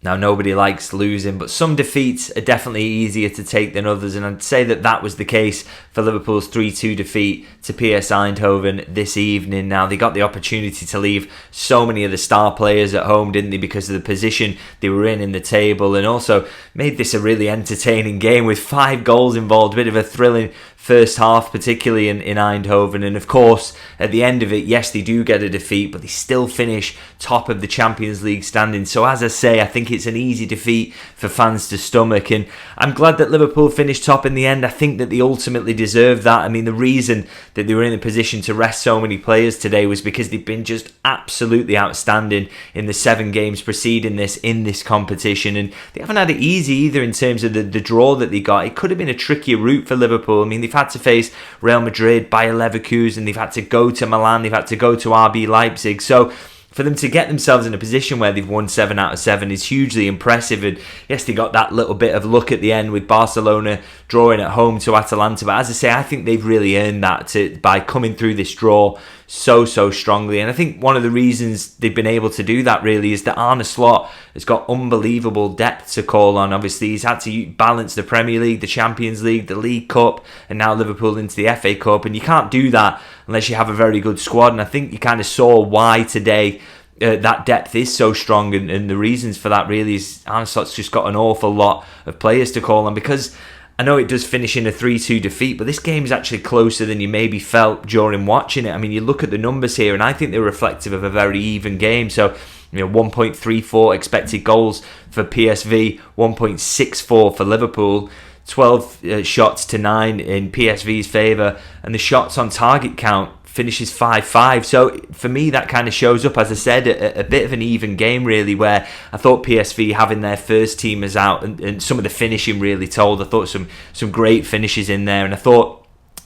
Now, nobody likes losing, but some defeats are definitely easier to take than others, and I'd say that was the case for Liverpool's 3-2 defeat to PSV Eindhoven this evening. Now, they got the opportunity to leave so many of the star players at home, didn't they, because of the position they were in the table, and also made this a really entertaining game with 5 goals involved, a bit of a thrilling first half, particularly in Eindhoven. And of course, at the end of it, yes, they do get a defeat, but they still finish top of the Champions League standings. So as I say, I think it's an easy defeat for fans to stomach, and I'm glad that Liverpool finished top in the end. I think that they ultimately deserved that. I mean, the reason that they were in a position to rest so many players today was because they've been just absolutely outstanding in the 7 games preceding this in this competition, and they haven't had it easy either in terms of the draw that they got. It could have been a trickier route for Liverpool. I mean, they've had to face Real Madrid, Bayer Leverkusen, they've had to go to Milan, they've had to go to RB Leipzig. So for them to get themselves in a position where they've won 7 out of 7 is hugely impressive. And yes, they got that little bit of luck at the end with Barcelona drawing at home to Atalanta. But as I say, I think they've really earned that by coming through this draw so strongly. And I think one of the reasons they've been able to do that really is that Arne Slot has got unbelievable depth to call on. Obviously, he's had to balance the Premier League, the Champions League, the League Cup, and now Liverpool into the FA Cup. And you can't do that unless you have a very good squad. And I think you kind of saw why today that depth is so strong. And the reasons for that really is Arne Slot's just got an awful lot of players to call on, because I know it does finish in a 3-2 defeat, but this game is actually closer than you maybe felt during watching it. I mean, you look at the numbers here, and I think they're reflective of a very even game. So, 1.34 expected goals for PSV, 1.64 for Liverpool, 12 shots to 9 in PSV's favour, and the shots on target count finishes 5-5. So for me, that kind of shows up, as I said, a bit of an even game really, where I thought PSV having their first teamers out and some of the finishing really told. I thought some great finishes in there, and I thought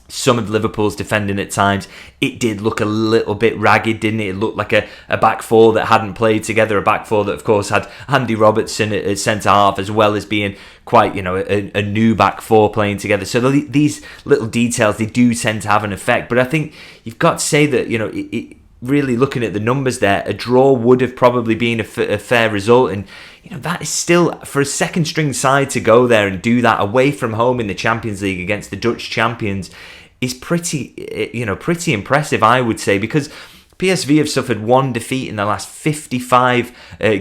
some of Liverpool's defending at times, it did look a little bit ragged, didn't it? It looked like a back four that hadn't played together, a back four that of course had Andy Robertson at centre half, as well as being quite a new back four playing together. So these little details, they do tend to have an effect. But I think you've got to say that really looking at the numbers there, a draw would have probably been a fair result. And that is still, for a second string side to go there and do that away from home in the Champions League against the Dutch champions is pretty impressive, I would say, because PSV have suffered 1 defeat in the last 55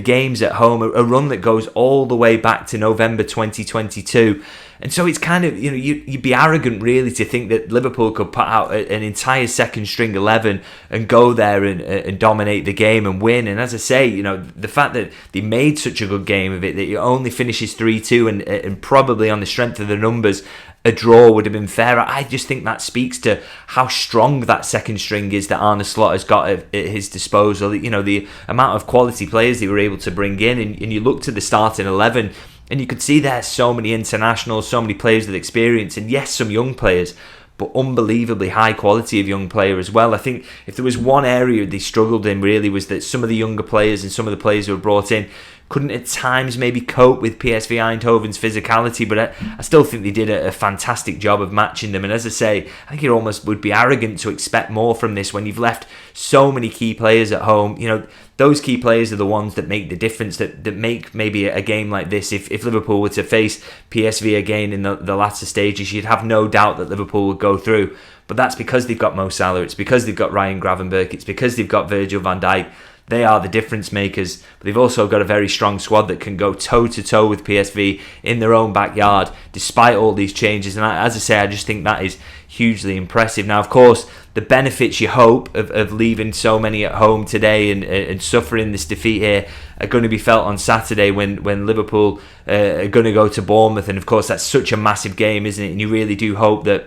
games at home, a run that goes all the way back to November 2022. And so it's kind of, you'd be arrogant really to think that Liverpool could put out an entire second string 11 and go there and dominate the game and win. And as I say, the fact that they made such a good game of it, that it only finishes 3-2 and probably on the strength of the numbers, a draw would have been fairer. I just think that speaks to how strong that second string is that Arne Slot has got at his disposal. The amount of quality players they were able to bring in, and you look to the starting 11, and you could see there's so many internationals, so many players with experience, and yes, some young players, but unbelievably high quality of young player as well. I think if there was one area they struggled in really was that some of the younger players and some of the players who were brought in couldn't at times maybe cope with PSV Eindhoven's physicality, but I still think they did a fantastic job of matching them. And as I say, I think it almost would be arrogant to expect more from this when you've left so many key players at home. Those key players are the ones that make the difference, that make maybe a game like this. If Liverpool were to face PSV again in the latter stages, you'd have no doubt that Liverpool would go through. But that's because they've got Mo Salah, it's because they've got Ryan Gravenberch, it's because they've got Virgil van Dijk. They are the difference makers, but they've also got a very strong squad that can go toe-to-toe with PSV in their own backyard, despite all these changes. And as I say, I just think that is hugely impressive. Now, of course, the benefits you hope of leaving so many at home today and suffering this defeat here are going to be felt on Saturday when Liverpool are going to go to Bournemouth. And of course, that's such a massive game, isn't it? And you really do hope that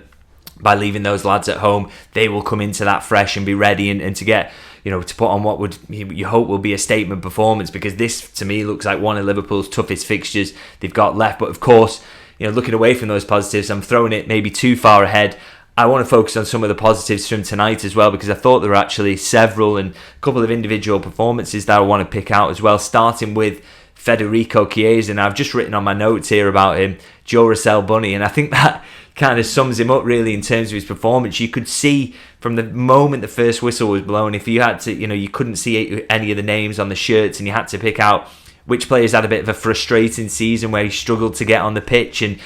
by leaving those lads at home, they will come into that fresh and be ready and to get, to put on what would you hope will be a statement performance, because this to me looks like one of Liverpool's toughest fixtures they've got left. But of course, looking away from those positives, I'm throwing it maybe too far ahead. I want to focus on some of the positives from tonight as well, because I thought there were actually several and a couple of individual performances that I want to pick out as well, starting with Federico Chiesa. And I've just written on my notes here about him, Joe Russell Bunny, and I think that kind of sums him up really in terms of his performance. You could see from the moment the first whistle was blown, if you had to, you couldn't see any of the names on the shirts and you had to pick out which players had a bit of a frustrating season where he struggled to get on the pitch and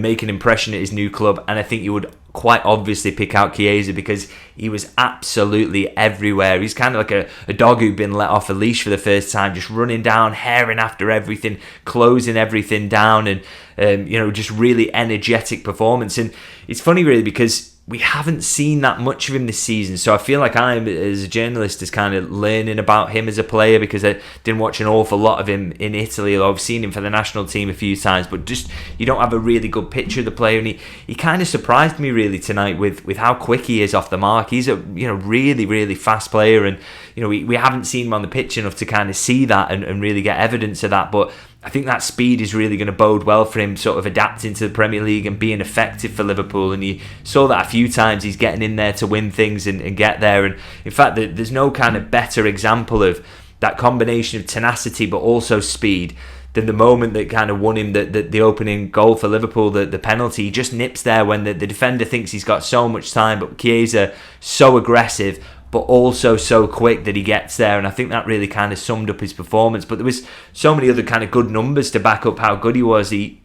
make an impression at his new club. And I think you would quite obviously pick out Chiesa because he was absolutely everywhere. He's kind of like a dog who'd been let off a leash for the first time, just running down, herring after everything, closing everything down, and just really energetic performance. And it's funny really because we haven't seen that much of him this season, so I feel like I'm, as a journalist, is kind of learning about him as a player because I didn't watch an awful lot of him in Italy, although I've seen him for the national team a few times, but just you don't have a really good picture of the player. And he kind of surprised me really tonight with how quick he is off the mark. He's a really, really fast player, and we haven't seen him on the pitch enough to kind of see that and really get evidence of that, but I think that speed is really going to bode well for him sort of adapting to the Premier League and being effective for Liverpool. And you saw that a few times. He's getting in there to win things and get there. And in fact, there's no kind of better example of that combination of tenacity but also speed than the moment that kind of won him the opening goal for Liverpool, the penalty. He just nips there when the defender thinks he's got so much time, but Chiesa, so aggressive, but also so quick that he gets there. And I think that really kind of summed up his performance. But there was so many other kind of good numbers to back up how good he was. He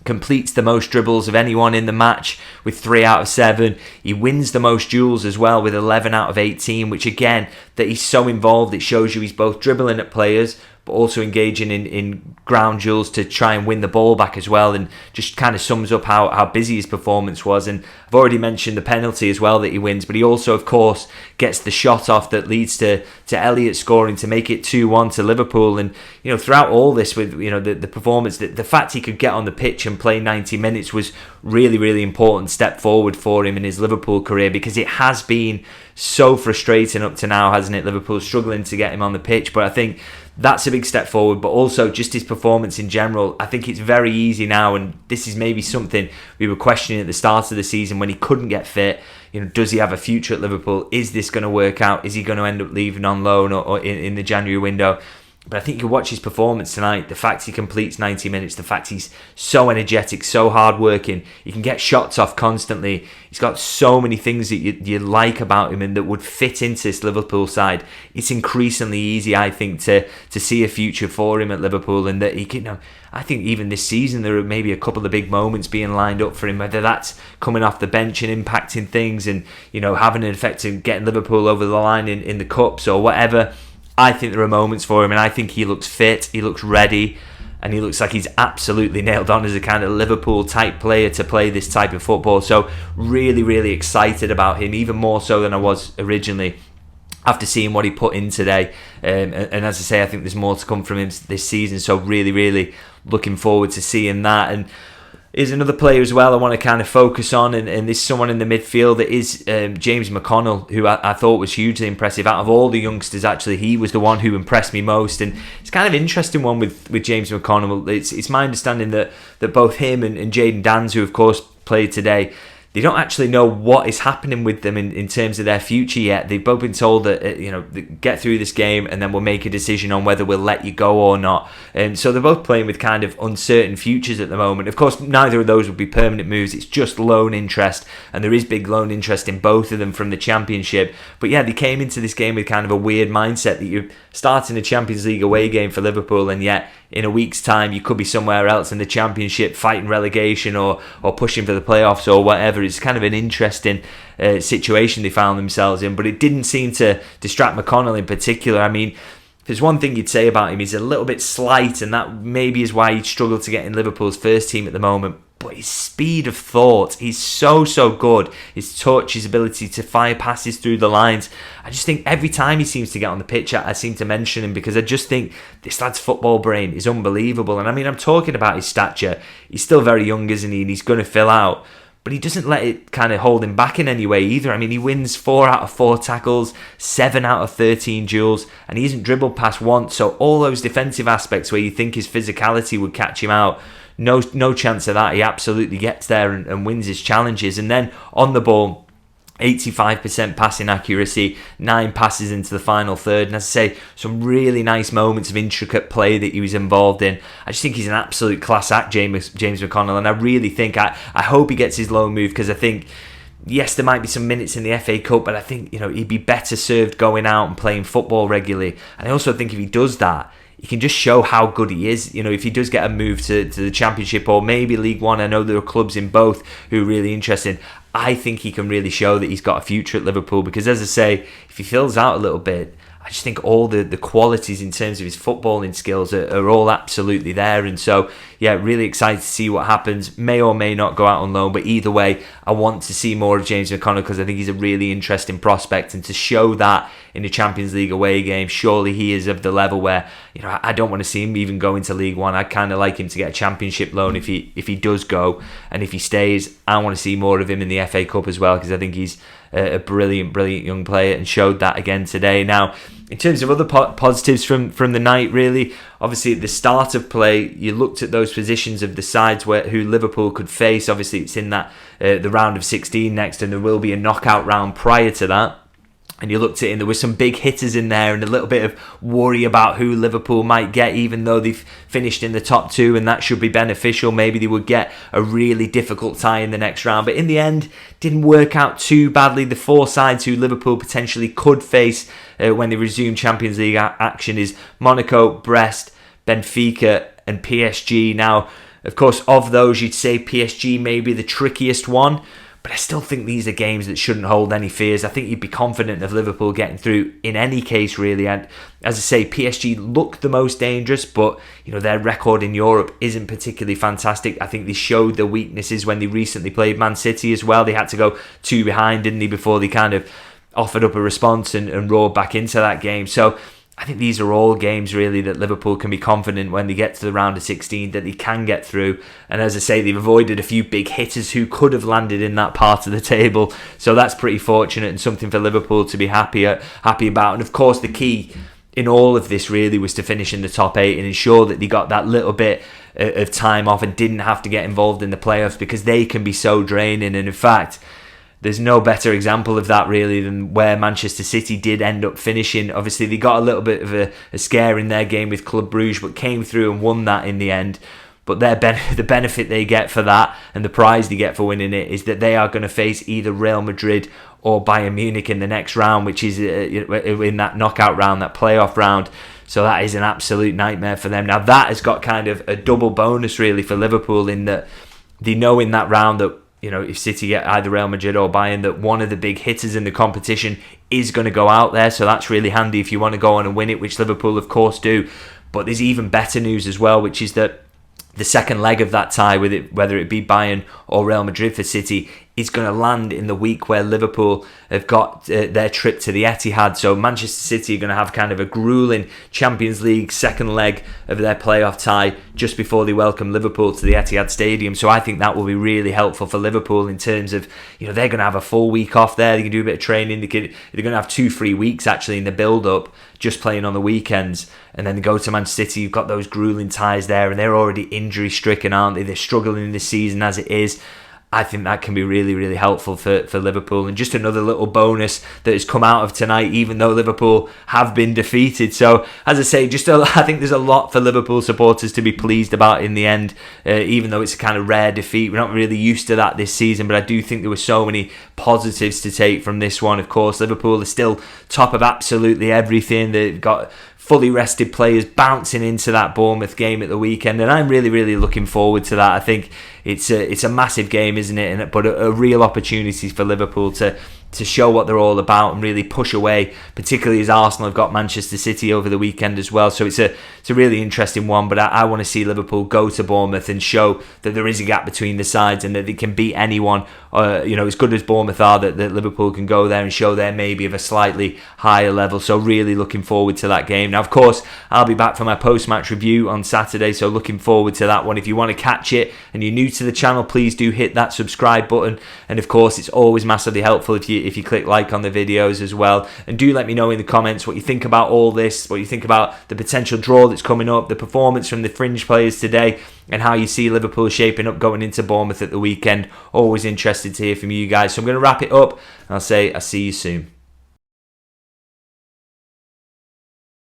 completes the most dribbles of anyone in the match with 3 out of 7. He wins the most duels as well with 11 out of 18, which again, that he's so involved, it shows you he's both dribbling at players but also engaging in ground duels to try and win the ball back as well, and just kind of sums up how busy his performance was. And I've already mentioned the penalty as well that he wins, but he also, of course, gets the shot off that leads to Elliott scoring to make it 2-1 to Liverpool. And throughout all this, with the performance, the fact he could get on the pitch and play 90 minutes was really, really important step forward for him in his Liverpool career, because it has been so frustrating up to now, hasn't it? Liverpool struggling to get him on the pitch, but I think that's a big step forward. But also just his performance in general, I think it's very easy now, and this is maybe something we were questioning at the start of the season when he couldn't get fit. Does he have a future at Liverpool? Is this going to work out? Is he going to end up leaving on loan or in the January window? But I think you watch his performance tonight, the fact he completes 90 minutes, the fact he's so energetic, so hard-working, he can get shots off constantly. He's got so many things that you like about him and that would fit into this Liverpool side. It's increasingly easy, I think, to see a future for him at Liverpool, and that he can. I think even this season there are maybe a couple of big moments being lined up for him, whether that's coming off the bench and impacting things and having an effect in getting Liverpool over the line in the cups or whatever. I think there are moments for him, and I think he looks fit, he looks ready, and he looks like he's absolutely nailed on as a kind of Liverpool-type player to play this type of football. So really, really excited about him, even more so than I was originally after seeing what he put in today. And as I say, I think there's more to come from him this season, so really, really looking forward to seeing that. And is another player as well I want to kind of focus on, and this is someone in the midfield that is James McConnell, who I thought was hugely impressive. Out of all the youngsters, actually, he was the one who impressed me most. And it's kind of an interesting one with James McConnell. It's my understanding that both him and Jayden Danns, who of course played today, they don't actually know what is happening with them in terms of their future yet. They've both been told that, get through this game and then we'll make a decision on whether we'll let you go or not. And so they're both playing with kind of uncertain futures at the moment. Of course, neither of those would be permanent moves. It's just loan interest, and there is big loan interest in both of them from the Championship. But yeah, they came into this game with kind of a weird mindset that you're starting a Champions League away game for Liverpool, and yet in a week's time you could be somewhere else in the Championship fighting relegation or pushing for the playoffs or whatever. It's kind of an interesting situation they found themselves in, but it didn't seem to distract McConnell in particular. I mean, if there's one thing you'd say about him, he's a little bit slight, and that maybe is why he'd struggled to get in Liverpool's first team at the moment. But his speed of thought, he's so good. His touch, his ability to fire passes through the lines. I just think every time he seems to get on the pitch, I seem to mention him, because I just think this lad's football brain is unbelievable. And I mean, I'm talking about his stature. He's still very young, isn't he? And he's going to fill out. But he doesn't let it kind of hold him back in any way either. I mean, he wins 4 out of 4 tackles, 7 out of 13 duels, and he hasn't dribbled past once. So all those defensive aspects where you think his physicality would catch him out, no chance of that. He absolutely gets there and wins his challenges. And then on the ball, 85% passing accuracy, 9 passes into the final third, and as I say, some really nice moments of intricate play that he was involved in. I just think he's an absolute class act, James McConnell, and I really think I hope he gets his loan move, because I think, yes, there might be some minutes in the FA Cup, but I think he'd be better served going out and playing football regularly. And I also think if he does that, he can just show how good he is. If he does get a move to the Championship or maybe League One, I know there are clubs in both who are really interested. I think he can really show that he's got a future at Liverpool, because, as I say, if he fills out a little bit, I just think all the qualities in terms of his footballing skills are all absolutely there. And so, yeah, really excited to see what happens. May or may not go out on loan, but either way, I want to see more of James McConnell, because I think he's a really interesting prospect. And to show that in a Champions League away game, surely he is of the level where, I don't want to see him even go into League One. I'd kind of like him to get a Championship loan if he does go. And if he stays, I want to see more of him in the FA Cup as well, because I think he's a brilliant young player and showed that again today. Now, in terms of other positives from the night, really, obviously at the start of play, you looked at those positions of the sides who Liverpool could face. Obviously, it's in that the round of 16 next, and there will be a knockout round prior to that. And you looked at it, and there were some big hitters in there, and a little bit of worry about who Liverpool might get, even though they've finished in the top two, and that should be beneficial. Maybe they would get a really difficult tie in the next round. But in the end, didn't work out too badly. The four sides who Liverpool potentially could face when they resume Champions League action is Monaco, Brest, Benfica, and PSG. Now, of course, of those, you'd say PSG may be the trickiest one. But I still think these are games that shouldn't hold any fears. I think you'd be confident of Liverpool getting through in any case, really. And as I say, PSG look the most dangerous, but their record in Europe isn't particularly fantastic. I think they showed their weaknesses when they recently played Man City as well. They had to go 2 behind, didn't they, before they kind of offered up a response and roared back into that game. So I think these are all games, really, that Liverpool can be confident when they get to the round of 16 that they can get through. And as I say, they've avoided a few big hitters who could have landed in that part of the table. So that's pretty fortunate and something for Liverpool to be happy about. And of course, the key in all of this really was to finish in the top 8 and ensure that they got that little bit of time off and didn't have to get involved in the playoffs, because they can be so draining. And in fact, there's no better example of that, really, than where Manchester City did end up finishing. Obviously, they got a little bit of a scare in their game with Club Brugge, but came through and won that in the end. But the benefit they get for that, and the prize they get for winning it, is that they are going to face either Real Madrid or Bayern Munich in the next round, which is in that knockout round, that playoff round. So that is an absolute nightmare for them. Now, that has got kind of a double bonus, really, for Liverpool, in that they know in that round that, if City get either Real Madrid or Bayern, that one of the big hitters in the competition is going to go out there. So that's really handy if you want to go on and win it, which Liverpool, of course, do. But there's even better news as well, which is that the second leg of that tie, with it, whether it be Bayern or Real Madrid for City, is going to land in the week where Liverpool have got their trip to the Etihad. So Manchester City are going to have kind of a grueling Champions League second leg of their playoff tie just before they welcome Liverpool to the Etihad Stadium. So I think that will be really helpful for Liverpool in terms of, they're going to have a full week off there. They can do a bit of training. They're going to have 2 free weeks actually in the build-up, just playing on the weekends. And then they go to Manchester City. You've got those grueling ties there, and they're already injury-stricken, aren't they? They're struggling this season as it is. I think that can be really, really helpful for Liverpool. And just another little bonus that has come out of tonight, even though Liverpool have been defeated. So, as I say, I think there's a lot for Liverpool supporters to be pleased about in the end, even though it's a kind of rare defeat. We're not really used to that this season, but I do think there were so many positives to take from this one. Of course, Liverpool is still top of absolutely everything. They've got fully rested players bouncing into that Bournemouth game at the weekend, and I'm really, really looking forward to that. I think it's a massive game, isn't it? But a real opportunity for Liverpool to show what they're all about and really push away, particularly as Arsenal have got Manchester City over the weekend as well. So it's a really interesting one, but I want to see Liverpool go to Bournemouth and show that there is a gap between the sides and that they can beat anyone, as good as Bournemouth are, that Liverpool can go there and show they're maybe of a slightly higher level. So really looking forward to that game. Now, of course, I'll be back for my post-match review on Saturday, so looking forward to that one. If you want to catch it and you're new to the channel, please do hit that subscribe button. And of course, it's always massively helpful if you click like on the videos as well. And do let me know in the comments what you think about all this, what you think about the potential draw that's coming up, the performance from the fringe players today, and how you see Liverpool shaping up going into Bournemouth at the weekend. Always interested to hear from you guys. So I'm going to wrap it up, and I'll see you soon.